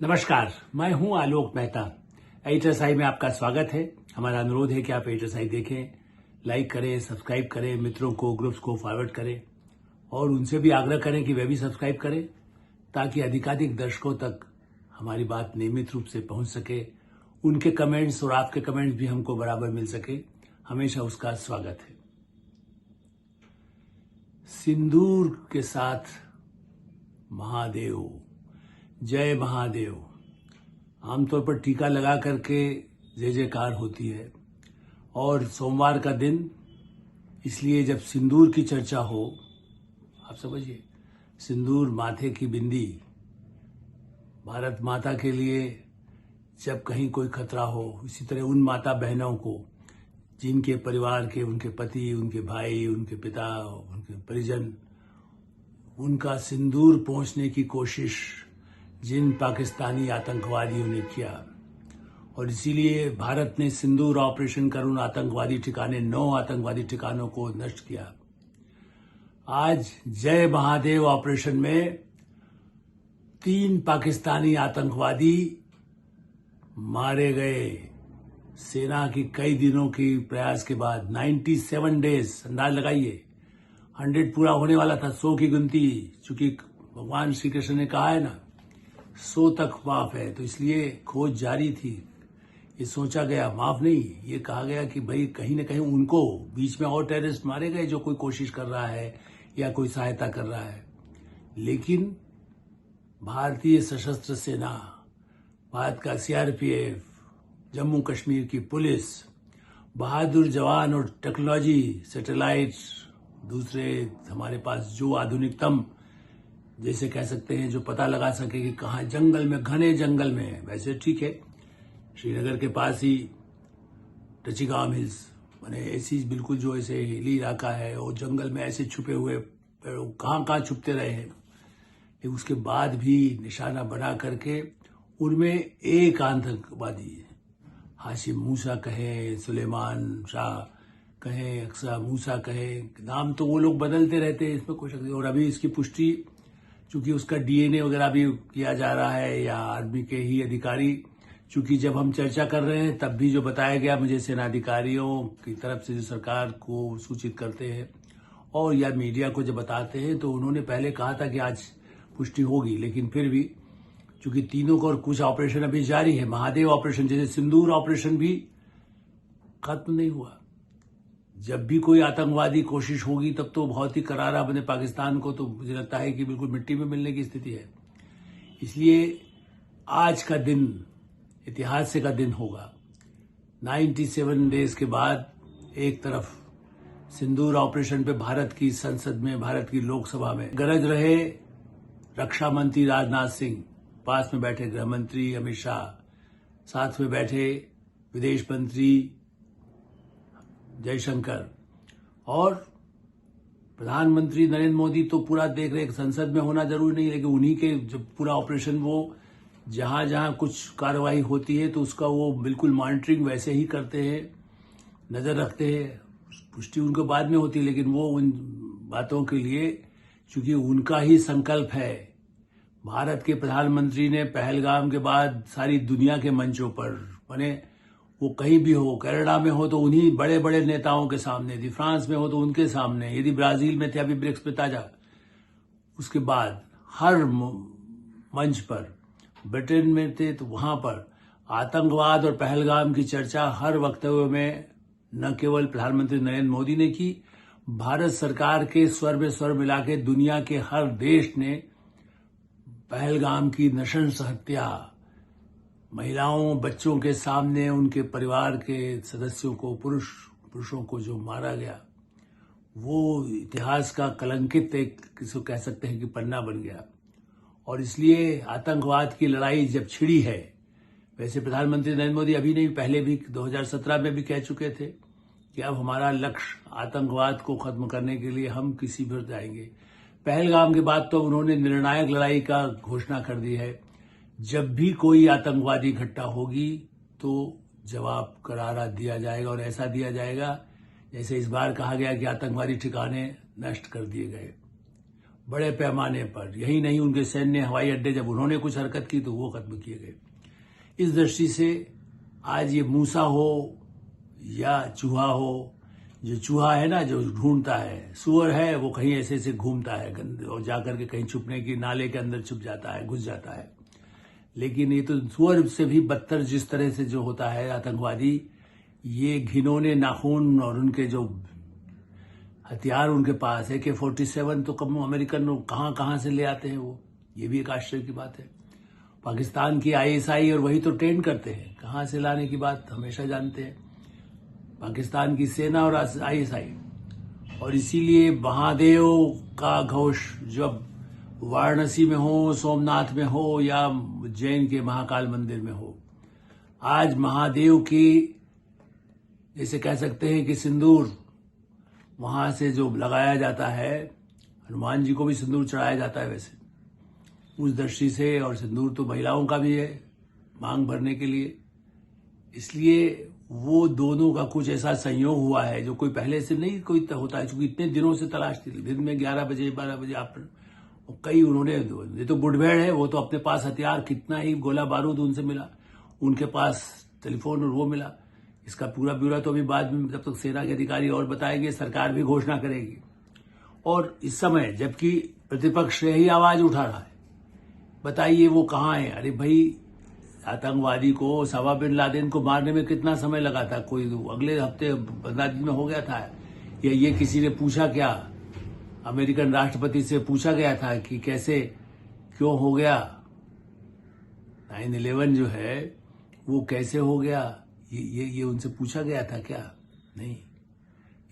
नमस्कार, मैं हूं आलोक मेहता। एचएसआई में आपका स्वागत है। हमारा अनुरोध है कि आप एचएसआई देखें, लाइक करें, सब्सक्राइब करें, मित्रों को, ग्रुप्स को फॉरवर्ड करें और उनसे भी आग्रह करें कि वे भी सब्सक्राइब करें ताकि अधिकाधिक दर्शकों तक हमारी बात नियमित रूप से पहुंच सके। उनके कमेंट्स और आपके कमेंट्स भी हमको बराबर मिल सके, हमेशा उसका स्वागत है। सिंदूर के साथ महादेव, जय महादेव। आमतौर पर टीका लगा करके जय जयकार होती है और सोमवार का दिन, इसलिए जब सिंदूर की चर्चा हो, आप समझिए, सिंदूर माथे की बिंदी, भारत माता के लिए जब कहीं कोई खतरा हो, इसी तरह उन माता बहनों को जिनके परिवार के, उनके पति, उनके भाई, उनके पिता, उनके परिजन, उनका सिंदूर पहुंचने की कोशिश जिन पाकिस्तानी आतंकवादियों ने किया, और इसीलिए भारत ने सिंदूर ऑपरेशन कर उन आतंकवादी ठिकाने, 9 आतंकवादी ठिकानों को नष्ट किया। आज जय महादेव ऑपरेशन में 3 पाकिस्तानी आतंकवादी मारे गए। सेना की कई दिनों की प्रयास के बाद 97 डेज, अंदाज लगाइए, 100 पूरा होने वाला था, 100 की गिनती, चूंकि भगवान श्री कृष्ण ने कहा है ना 100 तक माफ है, तो इसलिए खोज जारी थी। ये सोचा गया, माफ नहीं, ये कहा गया कि भाई कहीं न कहीं उनको बीच में और टेररिस्ट मारे गए जो कोई कोशिश कर रहा है या कोई सहायता कर रहा है। लेकिन भारतीय सशस्त्र सेना, भारत का सीआरपीएफ, जम्मू कश्मीर की पुलिस, बहादुर जवान और टेक्नोलॉजी, सैटेलाइट, दूसरे हमारे पास जो आधुनिकतम, जैसे कह सकते हैं, जो पता लगा सके कि कहाँ जंगल में, घने जंगल में, वैसे ठीक है श्रीनगर के पास ही टचिगाम हिल्स, माने ऐसी बिल्कुल जो ऐसे हिली इलाका है और जंगल में ऐसे छुपे हुए, कहाँ छुपते रहे हैं। उसके बाद भी निशाना बना करके उनमें एक आतंकवादी, हाशिम मूसा कहे, सुलेमान शाह कहे, अक्सा मूसा कहे, नाम तो वो लोग बदलते रहते हैं, इसमें कोई शक नहीं। और अभी इसकी पुष्टि, चूंकि उसका डीएनए वगैरह भी किया जा रहा है या आर्मी के ही अधिकारी, चूंकि जब हम चर्चा कर रहे हैं तब भी जो बताया गया मुझे सेनाधिकारियों की तरफ से, जो सरकार को सूचित करते हैं और या मीडिया को जब बताते हैं, तो उन्होंने पहले कहा था कि आज पुष्टि होगी, लेकिन फिर भी चूंकि तीनों को और कुछ ऑपरेशन अभी जारी है, महादेव ऑपरेशन जैसे सिंदूर ऑपरेशन भी खत्म नहीं हुआ। जब भी कोई आतंकवादी कोशिश होगी तब तो बहुत ही करारा बने, पाकिस्तान को तो मुझे लगता है कि बिल्कुल मिट्टी में मिलने की स्थिति है। इसलिए आज का दिन इतिहास का दिन होगा। 97 डेज के बाद एक तरफ सिंदूर ऑपरेशन पे भारत की संसद में, भारत की लोकसभा में गरज रहे रक्षा मंत्री राजनाथ सिंह, पास में बैठे गृह मंत्री अमित शाह, साथ में बैठे विदेश मंत्री जयशंकर और प्रधानमंत्री नरेंद्र मोदी। तो पूरा देख रहे, संसद में होना जरूरी नहीं, लेकिन उन्हीं के जब पूरा ऑपरेशन, वो जहां जहां कुछ कार्रवाई होती है तो उसका वो बिल्कुल मॉनिटरिंग वैसे ही करते हैं, नजर रखते हैं। पुष्टि उनको बाद में होती है, लेकिन वो उन बातों के लिए, चूंकि उनका ही संकल्प है। भारत के प्रधानमंत्री ने पहलगाम के बाद सारी दुनिया के मंचों पर, माने वो कहीं भी हो, कनाडा में हो तो उन्हीं बड़े बड़े नेताओं के सामने, यदि फ्रांस में हो तो उनके सामने, यदि ब्राजील में थे अभी ब्रिक्स में ताजा, उसके बाद हर मंच पर, ब्रिटेन में थे तो वहां पर आतंकवाद और पहलगाम की चर्चा हर वक्तव्य में न केवल प्रधानमंत्री नरेंद्र मोदी ने की, भारत सरकार के स्वर में स्वर मिला के दुनिया के हर देश ने पहलगाम की नृशंस हत्या, महिलाओं, बच्चों के सामने उनके परिवार के सदस्यों को, पुरुषों को जो मारा गया, वो इतिहास का कलंकित एक, किसी कह सकते हैं कि पन्ना बन गया। और इसलिए आतंकवाद की लड़ाई जब छिड़ी है, वैसे प्रधानमंत्री नरेंद्र मोदी अभी नहीं, पहले भी 2017 में भी कह चुके थे कि अब हमारा लक्ष्य आतंकवाद को खत्म करने के लिए हम किसी भी जाएंगे। पहलगाम के बाद तो उन्होंने निर्णायक लड़ाई का घोषणा कर दी है। जब भी कोई आतंकवादी घटना होगी तो जवाब करारा दिया जाएगा, और ऐसा दिया जाएगा जैसे इस बार कहा गया कि आतंकवादी ठिकाने नष्ट कर दिए गए। बड़े पैमाने पर, यही नहीं उनके सैन्य हवाई अड्डे जब उन्होंने कुछ हरकत की तो वो खत्म किए गए। इस दृष्टि से आज ये मूसा हो या चूहा हो, जो चूहा है ना जो ढूंढता है, सुअर है वो कहीं ऐसे ऐसे घूमता है गंदे और जाकर के कहीं छुपने की नाले के अंदर छुप जाता है, घुस जाता है। लेकिन ये तो सुअर से भी बदतर जिस तरह से जो होता है आतंकवादी, ये घिनौने नाखून और उनके जो हथियार उनके पास है, AK-47 तो कम अमेरिकन कहाँ से ले आते हैं वो, ये भी एक आश्चर्य की बात है। पाकिस्तान की ISI और वही तो ट्रेन करते हैं, कहाँ से लाने की बात हमेशा जानते हैं, पाकिस्तान की सेना और ISI। और इसीलिए महादेव का घोष जब वाराणसी में हो, सोमनाथ में हो या उज्जैन के महाकाल मंदिर में हो, आज महादेव की जैसे कह सकते हैं कि सिंदूर वहां से जो लगाया जाता है, हनुमान जी को भी सिंदूर चढ़ाया जाता है वैसे, उस दृष्टि से, और सिंदूर तो महिलाओं का भी है मांग भरने के लिए, इसलिए वो दोनों का कुछ ऐसा संयोग हुआ है जो कोई पहले से नहीं कोई होता है, क्योंकि इतने दिनों से तलाश थी। दिन में 11 बजे 12 बजे आप कई उन्होंने, ये तो बुढ़भेड़ है, वो तो अपने पास हथियार कितना ही गोला बारूद उनसे मिला, उनके पास टेलीफोन और वो मिला। इसका पूरा ब्यौरा तो अभी बाद में जब तक सेना के अधिकारी और बताएंगे, सरकार भी घोषणा करेगी। और इस समय जबकि प्रतिपक्ष यही आवाज उठा रहा है, बताइए वो कहाँ है? अरे भाई, आतंकवादी को ओसामा बिन लादेन को मारने में कितना समय लगा था? कोई अगले हफ्ते 15 दिन में हो गया था। या ये किसी ने पूछा क्या? अमेरिकन राष्ट्रपति से पूछा गया था कि कैसे क्यों हो गया 9/11 जो है वो कैसे हो गया? ये उनसे पूछा गया था क्या? नहीं।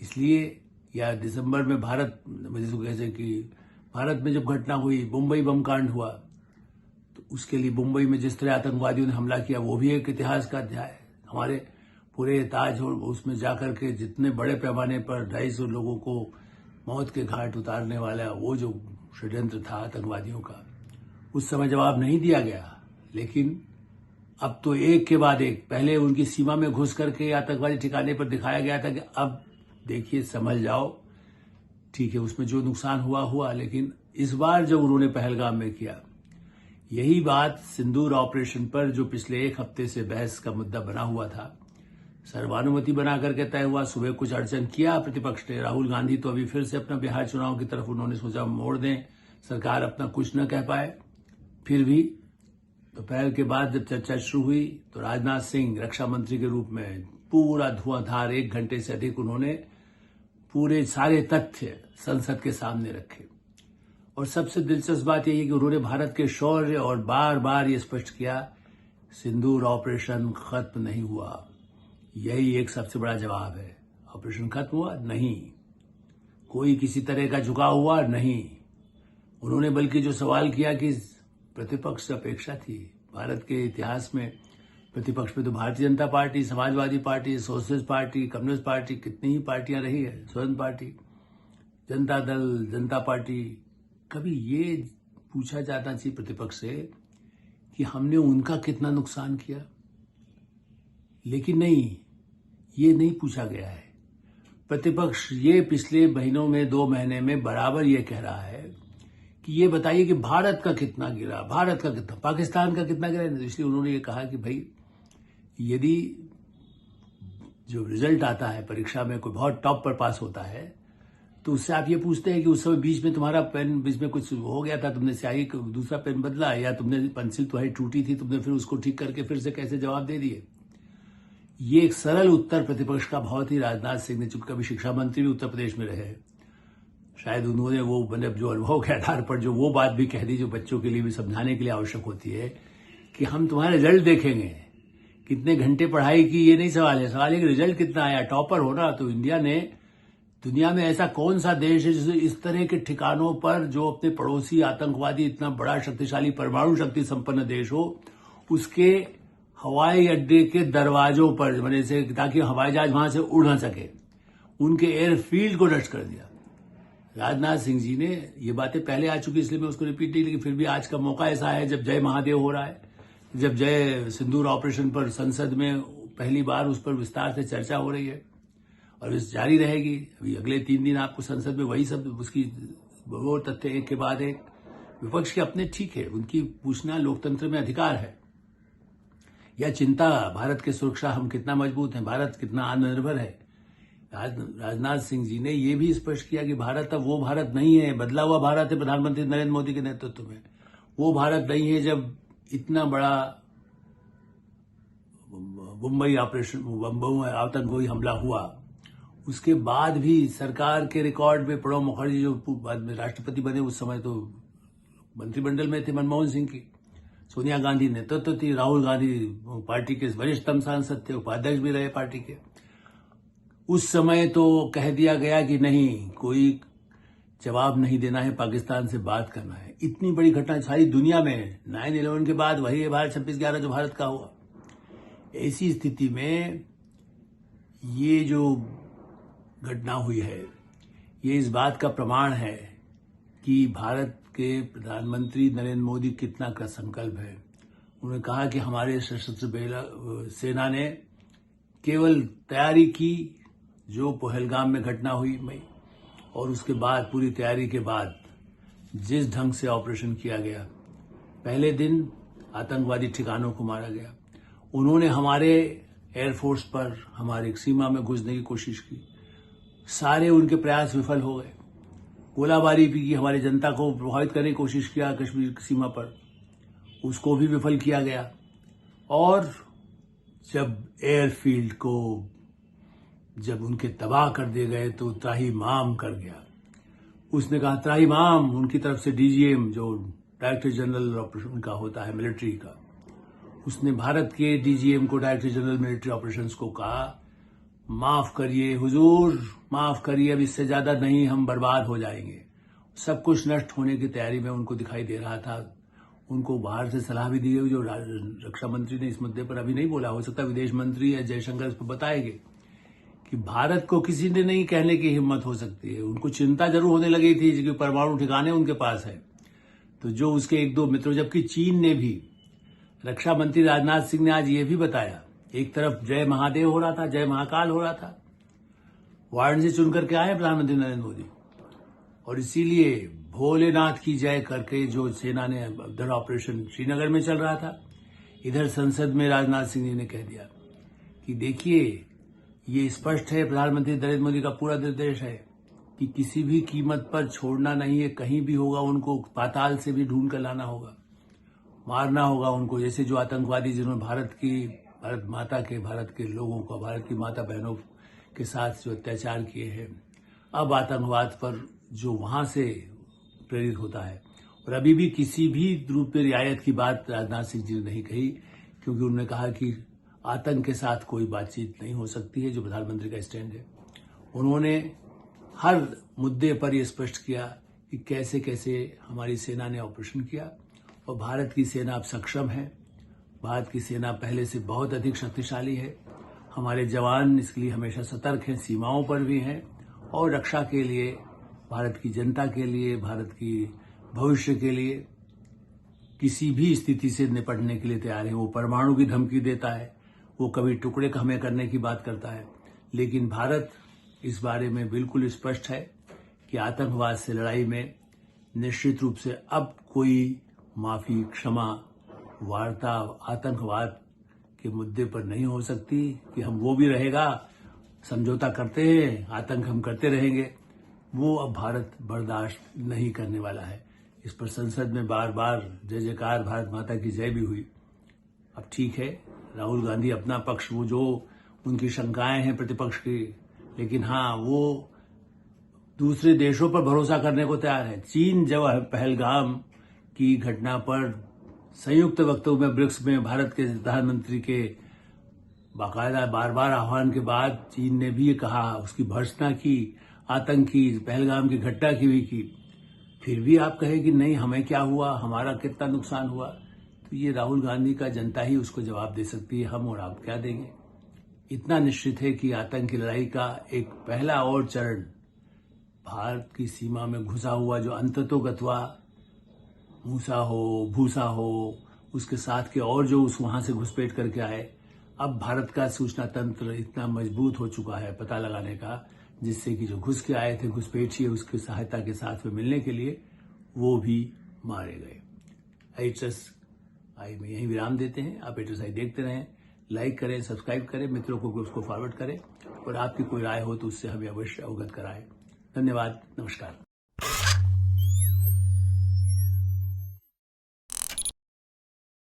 इसलिए या दिसंबर में भारत, जिसको कैसे कि भारत में जब घटना हुई, मुंबई बम कांड हुआ, तो उसके लिए मुंबई में जिस तरह आतंकवादियों ने हमला किया वो भी एक इतिहास का अध्याय है। हमारे पूरे ताज और उसमें जाकर के जितने बड़े पैमाने पर 250 लोगों को मौत के घाट उतारने वाला वो जो षड्यंत्र था आतंकवादियों का, उस समय जवाब नहीं दिया गया। लेकिन अब तो एक के बाद एक, पहले उनकी सीमा में घुस करके आतंकवादी ठिकाने पर दिखाया गया था कि अब देखिए समझ जाओ, ठीक है उसमें जो नुकसान हुआ, लेकिन इस बार जब उन्होंने पहलगाम में किया, यही बात सिंदूर ऑपरेशन पर जो पिछले एक हफ्ते से बहस का मुद्दा बना हुआ था, सर्वानुमति बना करके तय हुआ। सुबह कुछ अड़चन किया प्रतिपक्ष ने, राहुल गांधी तो अभी फिर से अपना बिहार चुनाव की तरफ उन्होंने सोचा मोड़ दें, सरकार अपना कुछ न कह पाए। फिर भी दोपहर के बाद जब चर्चा शुरू हुई तो राजनाथ सिंह रक्षा मंत्री के रूप में पूरा धुआंधार 1 घंटे से अधिक उन्होंने पूरे सारे तथ्य संसद के सामने रखे। और सबसे दिलचस्प बात यही है कि उन्होंने भारत के शौर्य और बार बार ये स्पष्ट किया, सिंदूर ऑपरेशन खत्म नहीं हुआ। यही एक सबसे बड़ा जवाब है। ऑपरेशन खत्म हुआ नहीं, कोई किसी तरह का झुकाव हुआ नहीं। उन्होंने बल्कि जो सवाल किया कि प्रतिपक्ष से अपेक्षा थी, भारत के इतिहास में प्रतिपक्ष में तो Bharatiya Janata party, Samajwadi party, socialist party, communist party, कितनी ही पार्टियां रही है, स्वतंत्र पार्टी, जनता दल, जनता पार्टी, कभी ये पूछा जाना चाहिए प्रतिपक्ष से कि हमने उनका कितना नुकसान किया। लेकिन नहीं, ये नहीं पूछा गया है। प्रतिपक्ष ये पिछले महीनों में 2 महीने में बराबर ये कह रहा है कि ये बताइए कि भारत का कितना गिरा, भारत का कितना, पाकिस्तान का कितना गिरा। इसलिए उन्होंने ये कहा कि भाई यदि जो रिजल्ट आता है परीक्षा में, कोई बहुत टॉप पर पास होता है, तो उससे आप ये पूछते हैं कि उस समय बीच में तुम्हारा पेन, बीच में कुछ हो गया था, तुमने स्याही दूसरा पेन बदला, या तुमने पेंसिल तुम्हारी टूटी थी, तुमने फिर उसको ठीक करके फिर से कैसे जवाब दे दिए। ये एक सरल उत्तर प्रतिपक्ष का बहुत ही राजनाथ सिंह ने, चूंकि कभी शिक्षा मंत्री भी उत्तर प्रदेश में रहे, शायद उन्होंने वो मतलब जो अनुभव के आधार पर जो वो बात भी कह दी जो बच्चों के लिए भी समझाने के लिए आवश्यक होती है कि हम तुम्हारे रिजल्ट देखेंगे, कितने घंटे पढ़ाई की ये नहीं सवाल है, सवाल है कि रिजल्ट कितना आया। टॉपर होना तो इंडिया ने, दुनिया में ऐसा कौन सा देश है जिसे इस तरह के ठिकानों पर जो अपने पड़ोसी आतंकवादी, इतना बड़ा शक्तिशाली परमाणु शक्ति संपन्न देश हो, उसके हवाई अड्डे के दरवाजों पर मैंने से, ताकि हवाई जहाज वहां से उड़ ना सके, उनके एयरफील्ड को नष्ट कर दिया। राजनाथ सिंह जी ने ये बातें पहले आ चुकी, इसलिए मैं उसको रिपीट नहीं, लेकिन फिर भी आज का मौका ऐसा है जब जय महादेव हो रहा है, जब जय सिंदूर ऑपरेशन पर संसद में पहली बार उस पर विस्तार से चर्चा हो रही है और इस जारी रहेगी। अभी अगले 3 दिन आपको संसद में वही सब उसकी वो तथ्य एक के बाद एक। विपक्ष के अपने ठीक है, उनकी पूछना लोकतंत्र में अधिकार है, या चिंता भारत की सुरक्षा, हम कितना मजबूत हैं, भारत कितना आत्मनिर्भर है। राजनाथ सिंह जी ने यह भी स्पष्ट किया कि भारत अब वो भारत नहीं है, बदला हुआ भारत है प्रधानमंत्री नरेंद्र मोदी के नेतृत्व में। वो भारत नहीं है जब इतना बड़ा मुंबई आतंकवादी हमला हुआ, उसके बाद भी सरकार के रिकॉर्ड में प्रणब मुखर्जी जो बाद में राष्ट्रपति बने, उस समय तो मंत्रिमंडल में थे मनमोहन सिंह की, सोनिया गांधी नेतृत्व थी, राहुल गांधी पार्टी के वरिष्ठतम सांसद थे, उपाध्यक्ष भी रहे पार्टी के। उस समय तो कह दिया गया कि नहीं, कोई जवाब नहीं देना है, पाकिस्तान से बात करना है। इतनी बड़ी घटना सारी दुनिया में 9/11 के बाद वही है भारत 26/11 जो भारत का हुआ। ऐसी स्थिति में ये जो घटना हुई है, ये इस बात का प्रमाण है कि भारत के प्रधानमंत्री नरेंद्र मोदी कितना का संकल्प है। उन्होंने कहा कि हमारे सशस्त्र सेना ने केवल तैयारी की, जो पहलगाम में घटना हुई मई, और उसके बाद पूरी तैयारी के बाद जिस ढंग से ऑपरेशन किया गया, पहले दिन आतंकवादी ठिकानों को मारा गया। उन्होंने हमारे एयरफोर्स पर हमारी सीमा में घुसने की कोशिश की, सारे उनके प्रयास विफल हो गए। गोलाबारी भी की, हमारी जनता को प्रभावित करने की कोशिश किया कश्मीर की सीमा पर, उसको भी विफल किया गया। और जब एयरफील्ड को जब उनके तबाह कर दिए गए तो त्राहिमाम कर गया। उसने कहा त्राहिमाम, उनकी तरफ से डीजीएम जो डायरेक्टर जनरल ऑपरेशन का होता है मिलिट्री का, उसने भारत के डीजीएम को, डायरेक्टर जनरल मिलिट्री ऑपरेशंस को कहा माफ करिए हुजूर, माफ करिए, अब इससे ज्यादा नहीं, हम बर्बाद हो जाएंगे। सब कुछ नष्ट होने की तैयारी में उनको दिखाई दे रहा था। उनको बाहर से सलाह भी दी गई, जो रक्षा मंत्री ने इस मुद्दे पर अभी नहीं बोला, हो सकता है विदेश मंत्री या जयशंकर इस पर बताएंगे कि भारत को किसी ने नहीं कहने की हिम्मत हो सकती है। उनको चिंता जरूर होने लगी थी कि परमाणु ठिकाने उनके पास है, तो जो उसके एक दो मित्रों, जबकि चीन ने भी, रक्षा मंत्री राजनाथ सिंह ने आज ये भी बताया, एक तरफ जय महादेव हो रहा था, जय महाकाल हो रहा था, वाराणसी चुन करके आए प्रधानमंत्री नरेंद्र मोदी, और इसीलिए भोलेनाथ की जय करके जो सेना ने, उधर ऑपरेशन श्रीनगर में चल रहा था, इधर संसद में राजनाथ सिंह जी ने कह दिया कि देखिए, ये स्पष्ट है, प्रधानमंत्री नरेंद्र मोदी का पूरा निर्देश है कि किसी भी कीमत पर छोड़ना नहीं है, कहीं भी होगा उनको पाताल से भी ढूंढ कर लाना होगा, मारना होगा उनको। जैसे जो आतंकवादी जिन्होंने भारत माता के, भारत के लोगों को, भारत की माता बहनों के साथ जो अत्याचार किए हैं, अब आतंकवाद पर जो वहां से प्रेरित होता है। और अभी भी किसी भी रूप में रियायत की बात राजनाथ सिंह जी ने नहीं कही, क्योंकि उन्होंने कहा कि आतंक के साथ कोई बातचीत नहीं हो सकती है, जो प्रधानमंत्री का स्टैंड है। उन्होंने हर मुद्दे पर यह स्पष्ट किया कि कैसे कैसे हमारी सेना ने ऑपरेशन किया, और भारत की सेना अब सक्षम है। भारत की सेना पहले से बहुत अधिक शक्तिशाली है। हमारे जवान इसके लिए हमेशा सतर्क हैं, सीमाओं पर भी हैं, और रक्षा के लिए, भारत की जनता के लिए, भारत की भविष्य के लिए किसी भी स्थिति से निपटने के लिए तैयार है। वो परमाणु की धमकी देता है, वो कभी टुकड़े हमें करने की बात करता है, लेकिन भारत इस बारे में बिल्कुल स्पष्ट है कि आतंकवाद से लड़ाई में निश्चित रूप से अब कोई माफी, क्षमा, वार्ता आतंकवाद के मुद्दे पर नहीं हो सकती कि हम वो भी रहेगा, समझौता करते हैं, आतंक हम करते रहेंगे। वो अब भारत बर्दाश्त नहीं करने वाला है। इस पर संसद में बार बार जय जयकार, भारत माता की जय भी हुई। अब ठीक है, राहुल गांधी अपना पक्ष, वो जो उनकी शंकाएं हैं प्रतिपक्ष की, लेकिन हाँ, वो दूसरे देशों पर भरोसा करने को तैयार है। चीन जब पहलगाम की घटना पर संयुक्त वक्तव्य में ब्रिक्स में भारत के प्रधानमंत्री के बाकायदा बार बार आह्वान के बाद चीन ने भी ये कहा, उसकी भर्त्सना की, आतंकी पहलगाम की घटना की भी की, फिर भी आप कहे कि नहीं, हमें क्या हुआ, हमारा कितना नुकसान हुआ। तो ये राहुल गांधी का जनता ही उसको जवाब दे सकती है, हम और आप क्या देंगे। इतना निश्चित है कि आतंक की लड़ाई का एक पहला और चरण भारत की सीमा में घुसा हुआ, जो अंततोगत्वा मूसा हो, भूसा हो, उसके साथ के और जो उस वहां से घुसपैठ करके आए, अब भारत का सूचना तंत्र इतना मजबूत हो चुका है पता लगाने का जिससे कि जो घुस के आए थे घुसपैठिए उसकी सहायता के साथ में मिलने के लिए वो भी मारे गए। एटस आई में यही विराम देते हैं। आप एटस आई देखते रहें, लाइक करें, सब्सक्राइब करें, मित्रों को उसको फॉरवर्ड करें और आपकी कोई राय हो तो उससे हमें अवश्य अवगत कराएं। धन्यवाद, नमस्कार।